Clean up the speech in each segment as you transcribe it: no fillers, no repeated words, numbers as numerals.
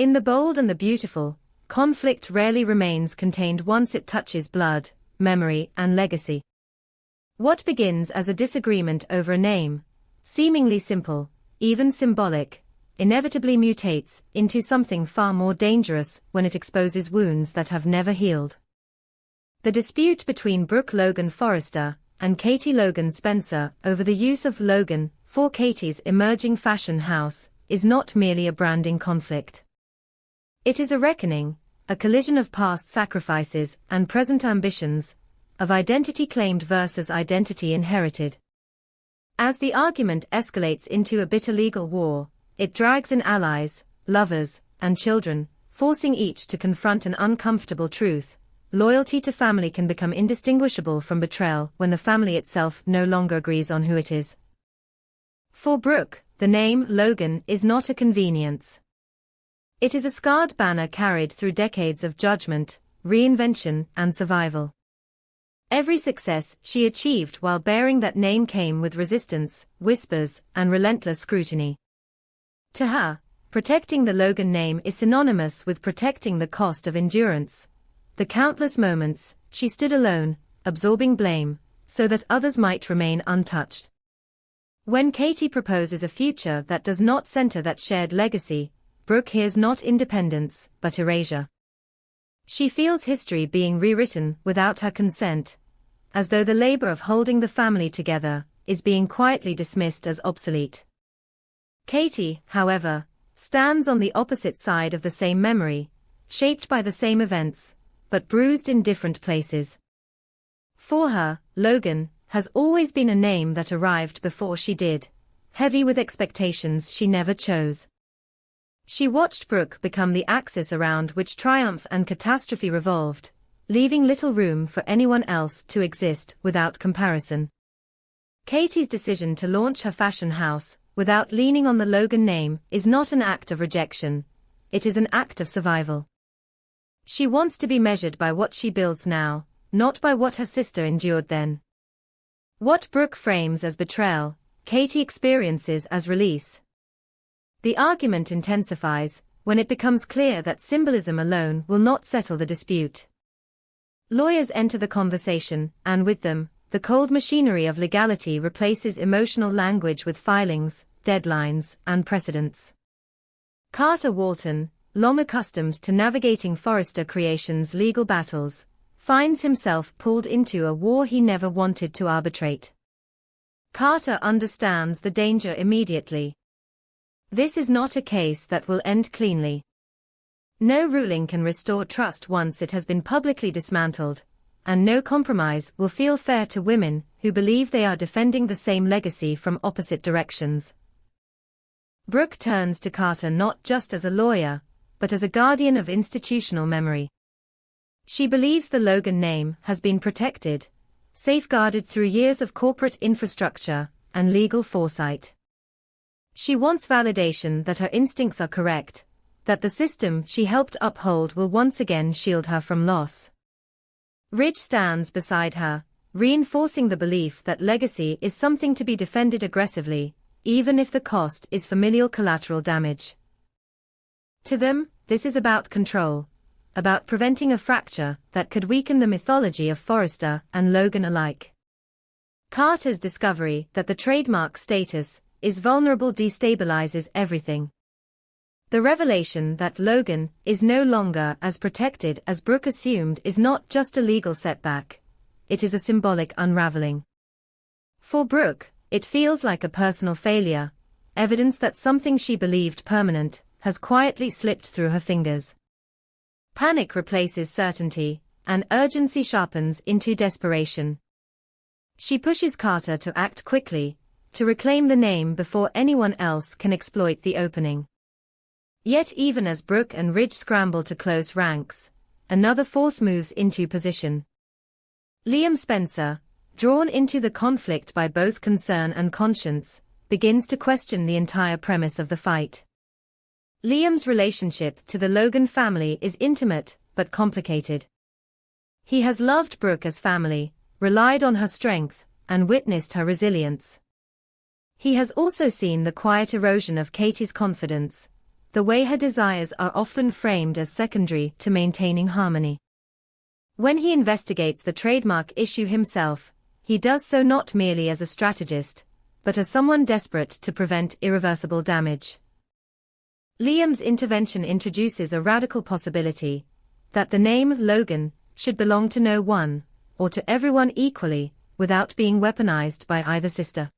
In the bold and the beautiful, conflict rarely remains contained once it touches blood, memory, and legacy. What begins as a disagreement over a name, seemingly simple, even symbolic, inevitably mutates into something far more dangerous when it exposes wounds that have never healed. The dispute between Brooke Logan Forrester and Katie Logan Spencer over the use of Logan for Katie's emerging fashion house is not merely a branding conflict. It is a reckoning, a collision of past sacrifices and present ambitions, of identity claimed versus identity inherited. As the argument escalates into a bitter legal war, it drags in allies, lovers, and children, forcing each to confront an uncomfortable truth. Loyalty to family can become indistinguishable from betrayal when the family itself no longer agrees on who it is. For Brooke, the name Logan is not a convenience. It is a scarred banner carried through decades of judgment, reinvention, and survival. Every success she achieved while bearing that name came with resistance, whispers, and relentless scrutiny. To her, protecting the Logan name is synonymous with protecting the cost of endurance. The countless moments she stood alone, absorbing blame, so that others might remain untouched. When Katie proposes a future that does not center that shared legacy, Brooke hears not independence, but erasure. She feels history being rewritten without her consent, as though the labor of holding the family together is being quietly dismissed as obsolete. Katie, however, stands on the opposite side of the same memory, shaped by the same events, but bruised in different places. For her, Logan has always been a name that arrived before she did, heavy with expectations she never chose. She watched Brooke become the axis around which triumph and catastrophe revolved, leaving little room for anyone else to exist without comparison. Katie's decision to launch her fashion house, without leaning on the Logan name, is not an act of rejection, it is an act of survival. She wants to be measured by what she builds now, not by what her sister endured then. What Brooke frames as betrayal, Katie experiences as release. The argument intensifies when it becomes clear that symbolism alone will not settle the dispute. Lawyers enter the conversation, and with them, the cold machinery of legality replaces emotional language with filings, deadlines, and precedents. Carter Walton, long accustomed to navigating Forrester Creations' legal battles, finds himself pulled into a war he never wanted to arbitrate. Carter understands the danger immediately. This is not a case that will end cleanly. No ruling can restore trust once it has been publicly dismantled, and no compromise will feel fair to women who believe they are defending the same legacy from opposite directions. Brooke turns to Carter not just as a lawyer, but as a guardian of institutional memory. She believes the Logan name has been protected, safeguarded through years of corporate infrastructure and legal foresight. She wants validation that her instincts are correct, that the system she helped uphold will once again shield her from loss. Ridge stands beside her, reinforcing the belief that legacy is something to be defended aggressively, even if the cost is familial collateral damage. To them, this is about control, about preventing a fracture that could weaken the mythology of Forrester and Logan alike. Carter's discovery that the trademark status is vulnerable destabilizes everything. The revelation that Logan is no longer as protected as Brooke assumed is not just a legal setback, it is a symbolic unraveling. For Brooke, it feels like a personal failure, evidence that something she believed permanent has quietly slipped through her fingers. Panic replaces certainty, and urgency sharpens into desperation. She pushes Carter to act quickly, to reclaim the name before anyone else can exploit the opening. Yet even as Brooke and Ridge scramble to close ranks, another force moves into position. Liam Spencer, drawn into the conflict by both concern and conscience, begins to question the entire premise of the fight. Liam's relationship to the Logan family is intimate, but complicated. He has loved Brooke as family, relied on her strength, and witnessed her resilience. He has also seen the quiet erosion of Katie's confidence, the way her desires are often framed as secondary to maintaining harmony. When he investigates the trademark issue himself, he does so not merely as a strategist, but as someone desperate to prevent irreversible damage. Liam's intervention introduces a radical possibility that the name Logan should belong to no one, or to everyone equally, without being weaponized by either sister.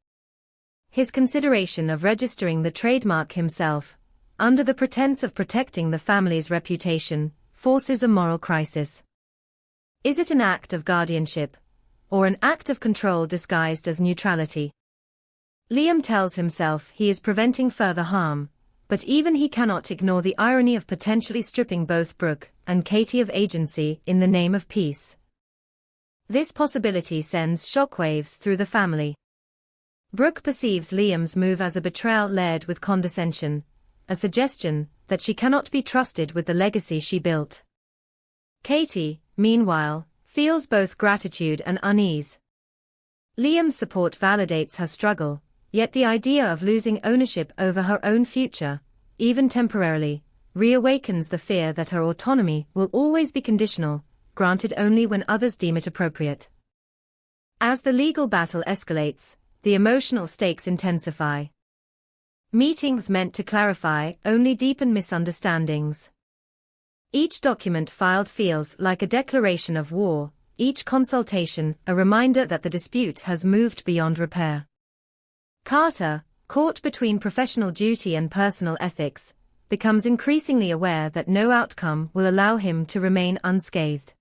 His consideration of registering the trademark himself, under the pretense of protecting the family's reputation, forces a moral crisis. Is it an act of guardianship, or an act of control disguised as neutrality? Liam tells himself he is preventing further harm, but even he cannot ignore the irony of potentially stripping both Brooke and Katie of agency in the name of peace. This possibility sends shockwaves through the family. Brooke perceives Liam's move as a betrayal layered with condescension, a suggestion that she cannot be trusted with the legacy she built. Katie, meanwhile, feels both gratitude and unease. Liam's support validates her struggle, yet the idea of losing ownership over her own future, even temporarily, reawakens the fear that her autonomy will always be conditional, granted only when others deem it appropriate. As the legal battle escalates, the emotional stakes intensify. Meetings meant to clarify only deepen misunderstandings. Each document filed feels like a declaration of war, each consultation a reminder that the dispute has moved beyond repair. Carter, caught between professional duty and personal ethics, becomes increasingly aware that no outcome will allow him to remain unscathed.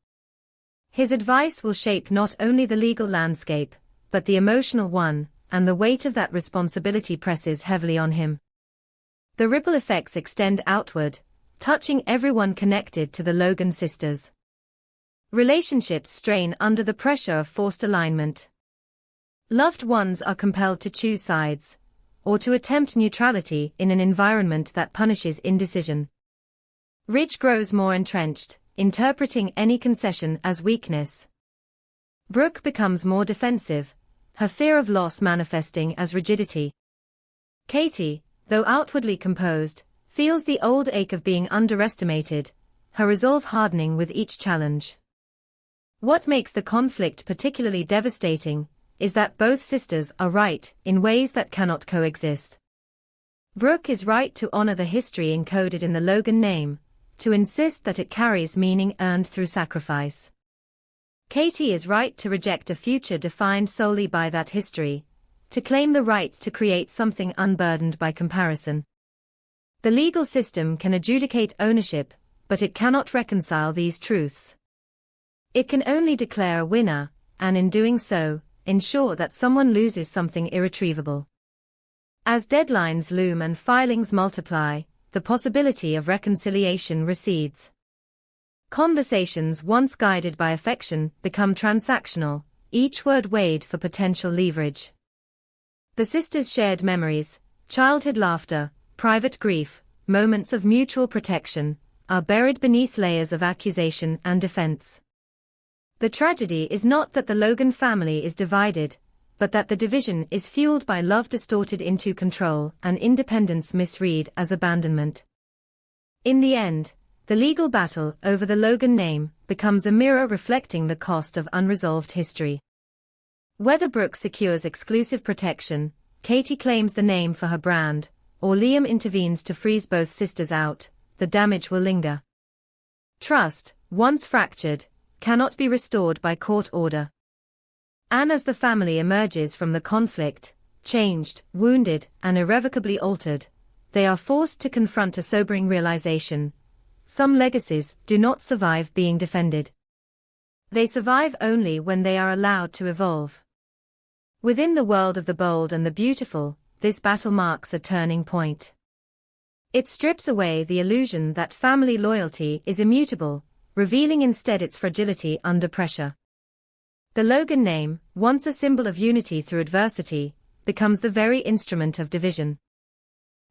His advice will shape not only the legal landscape, but the emotional one, and the weight of that responsibility presses heavily on him. The ripple effects extend outward, touching everyone connected to the Logan sisters. Relationships strain under the pressure of forced alignment. Loved ones are compelled to choose sides, or to attempt neutrality in an environment that punishes indecision. Ridge grows more entrenched, interpreting any concession as weakness. Brooke becomes more defensive, her fear of loss manifesting as rigidity. Katie, though outwardly composed, feels the old ache of being underestimated, her resolve hardening with each challenge. What makes the conflict particularly devastating is that both sisters are right in ways that cannot coexist. Brooke is right to honor the history encoded in the Logan name, to insist that it carries meaning earned through sacrifice. Katie is right to reject a future defined solely by that history, to claim the right to create something unburdened by comparison. The legal system can adjudicate ownership, but it cannot reconcile these truths. It can only declare a winner, and in doing so, ensure that someone loses something irretrievable. As deadlines loom and filings multiply, the possibility of reconciliation recedes. Conversations once guided by affection become transactional, each word weighed for potential leverage. The sisters shared memories, childhood laughter, private grief, moments of mutual protection, are buried beneath layers of accusation and defense. The tragedy is not that the Logan family is divided, but that the division is fueled by love distorted into control and independence misread as abandonment. In the end, the legal battle over the Logan name becomes a mirror reflecting the cost of unresolved history. Whether Brooke secures exclusive protection, Katie claims the name for her brand, or Liam intervenes to freeze both sisters out, the damage will linger. Trust, once fractured, cannot be restored by court order. And as the family emerges from the conflict, changed, wounded, and irrevocably altered, they are forced to confront a sobering realization: some legacies do not survive being defended. They survive only when they are allowed to evolve. Within the world of the bold and the beautiful, this battle marks a turning point. It strips away the illusion that family loyalty is immutable, revealing instead its fragility under pressure. The Logan name, once a symbol of unity through adversity, becomes the very instrument of division.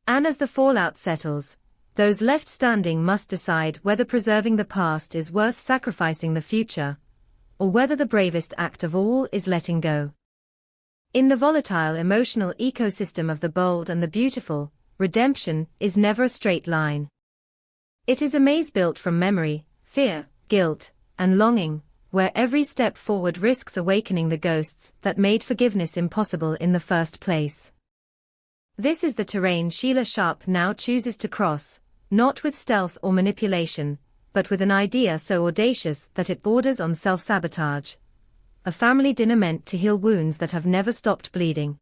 And as the fallout settles, those left standing must decide whether preserving the past is worth sacrificing the future, or whether the bravest act of all is letting go. In the volatile emotional ecosystem of the bold and the beautiful, redemption is never a straight line. It is a maze built from memory, fear, guilt, and longing, where every step forward risks awakening the ghosts that made forgiveness impossible in the first place. This is the terrain Sheila Sharp now chooses to cross, not with stealth or manipulation, but with an idea so audacious that it borders on self-sabotage. A family dinner meant to heal wounds that have never stopped bleeding.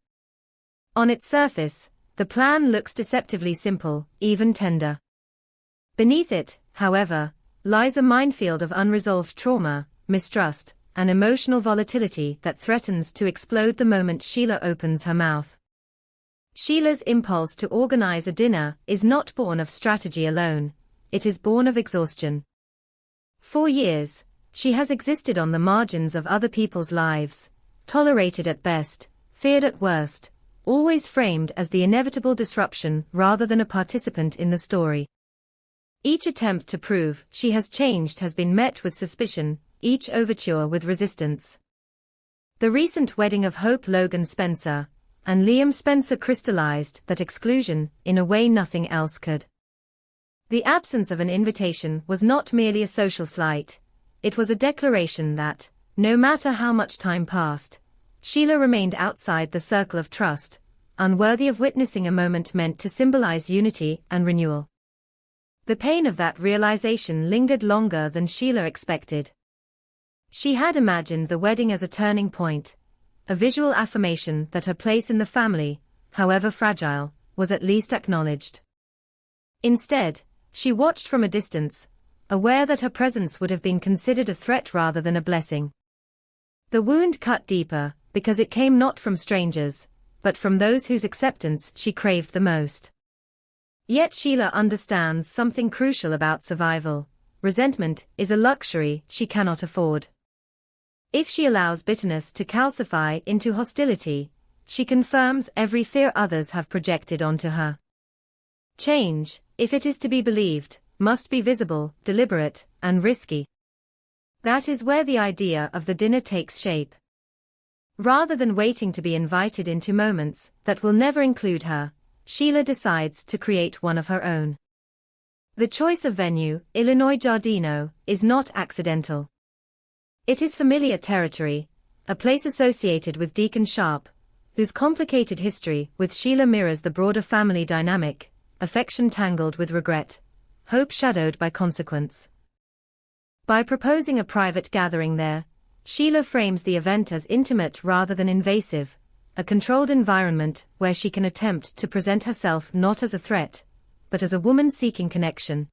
On its surface, the plan looks deceptively simple, even tender. Beneath it, however, lies a minefield of unresolved trauma, mistrust, and emotional volatility that threatens to explode the moment Sheila opens her mouth. Sheila's impulse to organize a dinner is not born of strategy alone, it is born of exhaustion. For years, she has existed on the margins of other people's lives, tolerated at best, feared at worst, always framed as the inevitable disruption rather than a participant in the story. Each attempt to prove she has changed has been met with suspicion, each overture with resistance. The recent wedding of Hope Logan Spencer and Liam Spencer crystallized that exclusion in a way nothing else could. The absence of an invitation was not merely a social slight, it was a declaration that, no matter how much time passed, Sheila remained outside the circle of trust, unworthy of witnessing a moment meant to symbolize unity and renewal. The pain of that realization lingered longer than Sheila expected. She had imagined the wedding as a turning point, a visual affirmation that her place in the family, however fragile, was at least acknowledged. Instead, she watched from a distance, aware that her presence would have been considered a threat rather than a blessing. The wound cut deeper, because it came not from strangers, but from those whose acceptance she craved the most. Yet Sheila understands something crucial about survival. Resentment is a luxury she cannot afford. If she allows bitterness to calcify into hostility, she confirms every fear others have projected onto her. Change, if it is to be believed, must be visible, deliberate, and risky. That is where the idea of the dinner takes shape. Rather than waiting to be invited into moments that will never include her, Sheila decides to create one of her own. The choice of venue, Illinois Giardino, is not accidental. It is familiar territory, a place associated with Deacon Sharp, whose complicated history with Sheila mirrors the broader family dynamic, affection tangled with regret, hope shadowed by consequence. By proposing a private gathering there, Sheila frames the event as intimate rather than invasive, a controlled environment where she can attempt to present herself not as a threat, but as a woman seeking connection.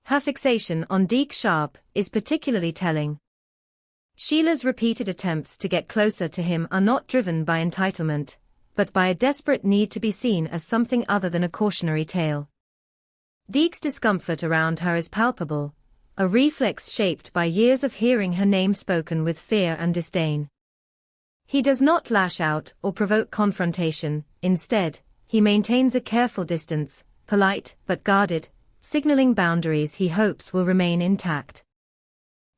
Her fixation on Deke Sharp is particularly telling. Sheila's repeated attempts to get closer to him are not driven by entitlement, but by a desperate need to be seen as something other than a cautionary tale. Deke's discomfort around her is palpable, a reflex shaped by years of hearing her name spoken with fear and disdain. He does not lash out or provoke confrontation, instead, he maintains a careful distance, polite but guarded, signaling boundaries he hopes will remain intact.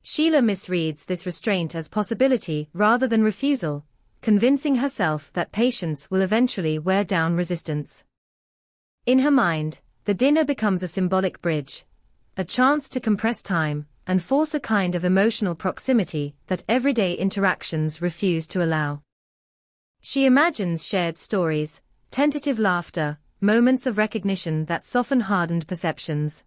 Sheila misreads this restraint as possibility rather than refusal, convincing herself that patience will eventually wear down resistance. In her mind, the dinner becomes a symbolic bridge, a chance to compress time and force a kind of emotional proximity that everyday interactions refuse to allow. She imagines shared stories, tentative laughter, moments of recognition that soften hardened perceptions.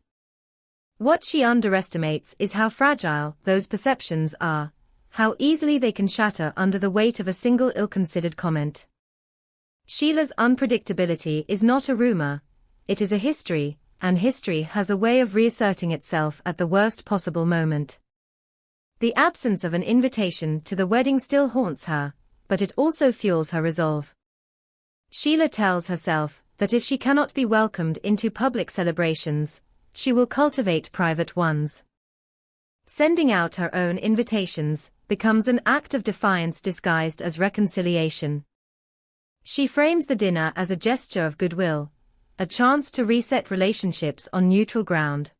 What she underestimates is how fragile those perceptions are, how easily they can shatter under the weight of a single ill-considered comment. Sheila's unpredictability is not a rumor, it is a history, and history has a way of reasserting itself at the worst possible moment. The absence of an invitation to the wedding still haunts her, but it also fuels her resolve. Sheila tells herself that if she cannot be welcomed into public celebrations, she will cultivate private ones. Sending out her own invitations becomes an act of defiance disguised as reconciliation. She frames the dinner as a gesture of goodwill, a chance to reset relationships on neutral ground.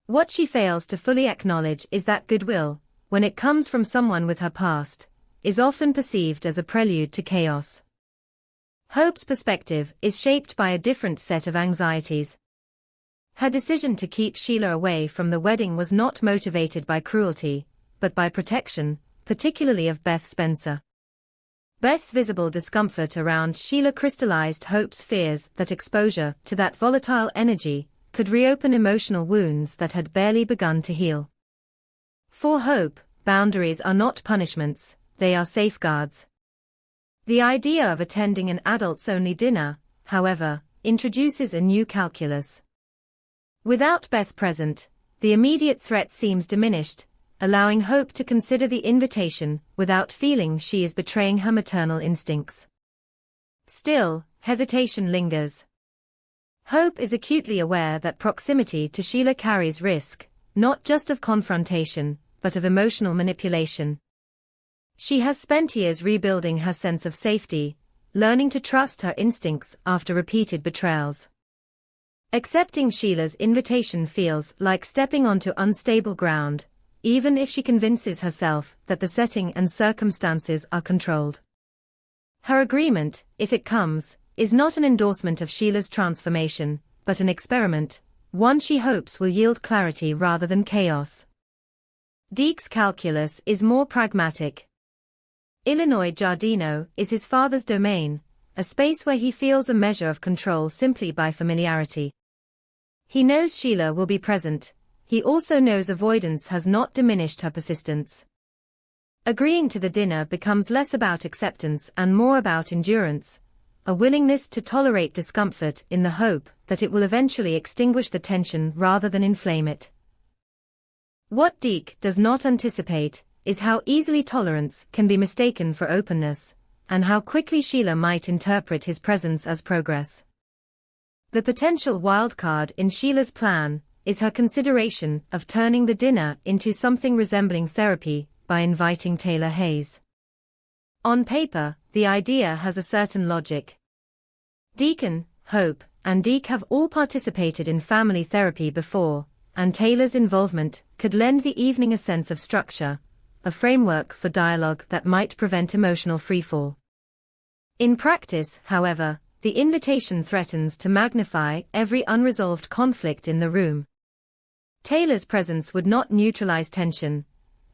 What she fails to fully acknowledge is that goodwill, when it comes from someone with her past, is often perceived as a prelude to chaos. Hope's perspective is shaped by a different set of anxieties. Her decision to keep Sheila away from the wedding was not motivated by cruelty, but by protection, particularly of Beth Spencer. Beth's visible discomfort around Sheila crystallized Hope's fears that exposure to that volatile energy could reopen emotional wounds that had barely begun to heal. For Hope, boundaries are not punishments, they are safeguards. The idea of attending an adults-only dinner, however, introduces a new calculus. Without Beth present, the immediate threat seems diminished, allowing Hope to consider the invitation without feeling she is betraying her maternal instincts. Still, hesitation lingers. Hope is acutely aware that proximity to Sheila carries risk, not just of confrontation, but of emotional manipulation. She has spent years rebuilding her sense of safety, learning to trust her instincts after repeated betrayals. Accepting Sheila's invitation feels like stepping onto unstable ground, even if she convinces herself that the setting and circumstances are controlled. Her agreement, if it comes, is not an endorsement of Sheila's transformation, but an experiment, one she hopes will yield clarity rather than chaos. Deke's calculus is more pragmatic. Illinois Giardino is his father's domain, a space where he feels a measure of control simply by familiarity. He knows Sheila will be present. He also knows avoidance has not diminished her persistence. Agreeing to the dinner becomes less about acceptance and more about endurance, a willingness to tolerate discomfort in the hope that it will eventually extinguish the tension rather than inflame it. What Deke does not anticipate is how easily tolerance can be mistaken for openness, and how quickly Sheila might interpret his presence as progress. The potential wildcard in Sheila's plan is her consideration of turning the dinner into something resembling therapy by inviting Taylor Hayes. On paper, the idea has a certain logic. Deacon, Hope, and Deke have all participated in family therapy before, and Taylor's involvement could lend the evening a sense of structure, a framework for dialogue that might prevent emotional freefall. In practice, however, the invitation threatens to magnify every unresolved conflict in the room. Taylor's presence would not neutralize tension,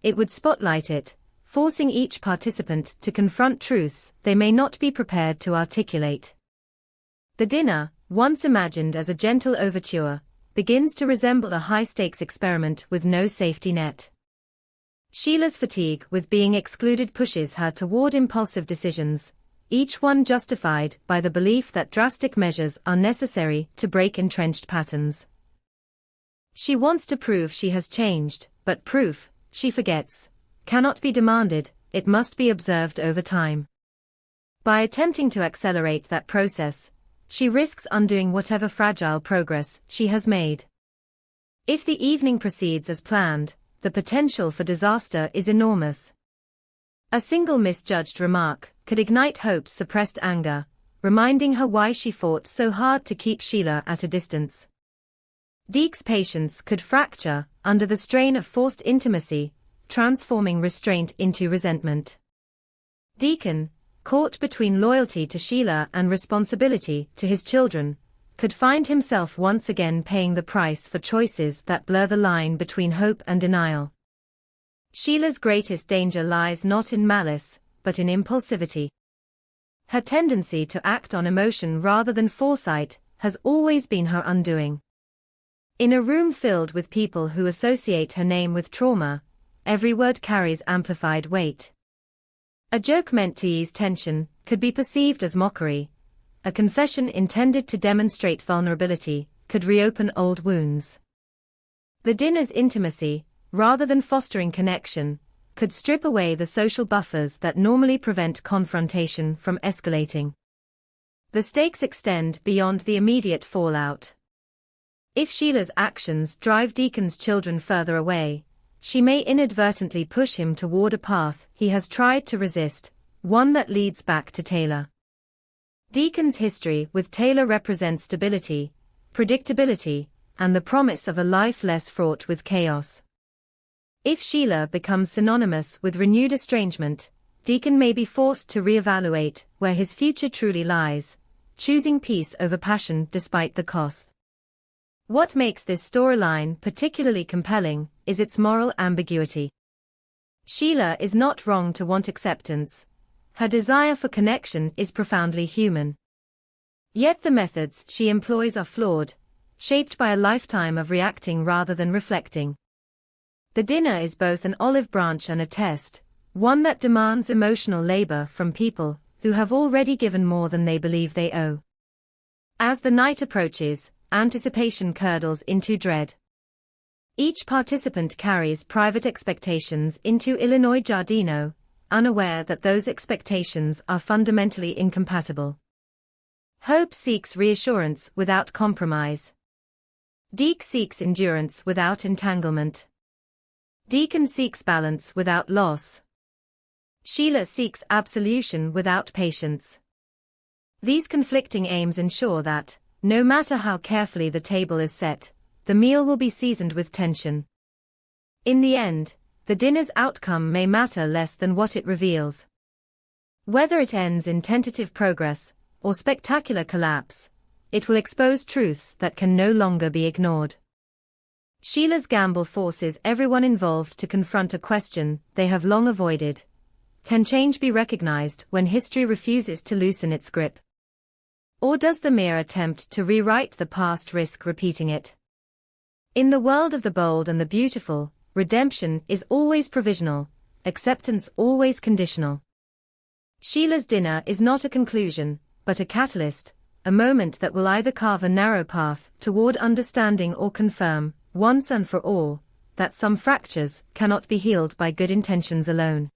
it would spotlight it, forcing each participant to confront truths they may not be prepared to articulate. The dinner, once imagined as a gentle overture, begins to resemble a high-stakes experiment with no safety net. Sheila's fatigue with being excluded pushes her toward impulsive decisions, each one justified by the belief that drastic measures are necessary to break entrenched patterns. She wants to prove she has changed, but proof, she forgets, cannot be demanded, it must be observed over time. By attempting to accelerate that process, she risks undoing whatever fragile progress she has made. If the evening proceeds as planned, the potential for disaster is enormous. A single misjudged remark could ignite Hope's suppressed anger, reminding her why she fought so hard to keep Sheila at a distance. Deke's patience could fracture under the strain of forced intimacy, transforming restraint into resentment. Deacon, caught between loyalty to Sheila and responsibility to his children, could find himself once again paying the price for choices that blur the line between hope and denial. Sheila's greatest danger lies not in malice, but in impulsivity. Her tendency to act on emotion rather than foresight has always been her undoing. In a room filled with people who associate her name with trauma, every word carries amplified weight. A joke meant to ease tension could be perceived as mockery. A confession intended to demonstrate vulnerability could reopen old wounds. The dinner's intimacy, rather than fostering connection, could strip away the social buffers that normally prevent confrontation from escalating. The stakes extend beyond the immediate fallout. If Sheila's actions drive Deacon's children further away, she may inadvertently push him toward a path he has tried to resist, one that leads back to Taylor. Deacon's history with Taylor represents stability, predictability, and the promise of a life less fraught with chaos. If Sheila becomes synonymous with renewed estrangement, Deacon may be forced to reevaluate where his future truly lies, choosing peace over passion despite the cost. What makes this storyline particularly compelling is its moral ambiguity. Sheila is not wrong to want acceptance. Her desire for connection is profoundly human. Yet the methods she employs are flawed, shaped by a lifetime of reacting rather than reflecting. The dinner is both an olive branch and a test, one that demands emotional labor from people who have already given more than they believe they owe. As the night approaches, anticipation curdles into dread. Each participant carries private expectations into Illinois Giardino, unaware that those expectations are fundamentally incompatible. Hope seeks reassurance without compromise. Deke seeks endurance without entanglement. Deacon seeks balance without loss. Sheila seeks absolution without patience. These conflicting aims ensure that, no matter how carefully the table is set, the meal will be seasoned with tension. In the end, the dinner's outcome may matter less than what it reveals. Whether it ends in tentative progress or spectacular collapse, it will expose truths that can no longer be ignored. Sheila's gamble forces everyone involved to confront a question they have long avoided. Can change be recognized when history refuses to loosen its grip? Or does the mere attempt to rewrite the past risk repeating it? In the world of the bold and the beautiful, redemption is always provisional, acceptance always conditional. Sheila's dinner is not a conclusion, but a catalyst, a moment that will either carve a narrow path toward understanding or confirm, once and for all, that some fractures cannot be healed by good intentions alone.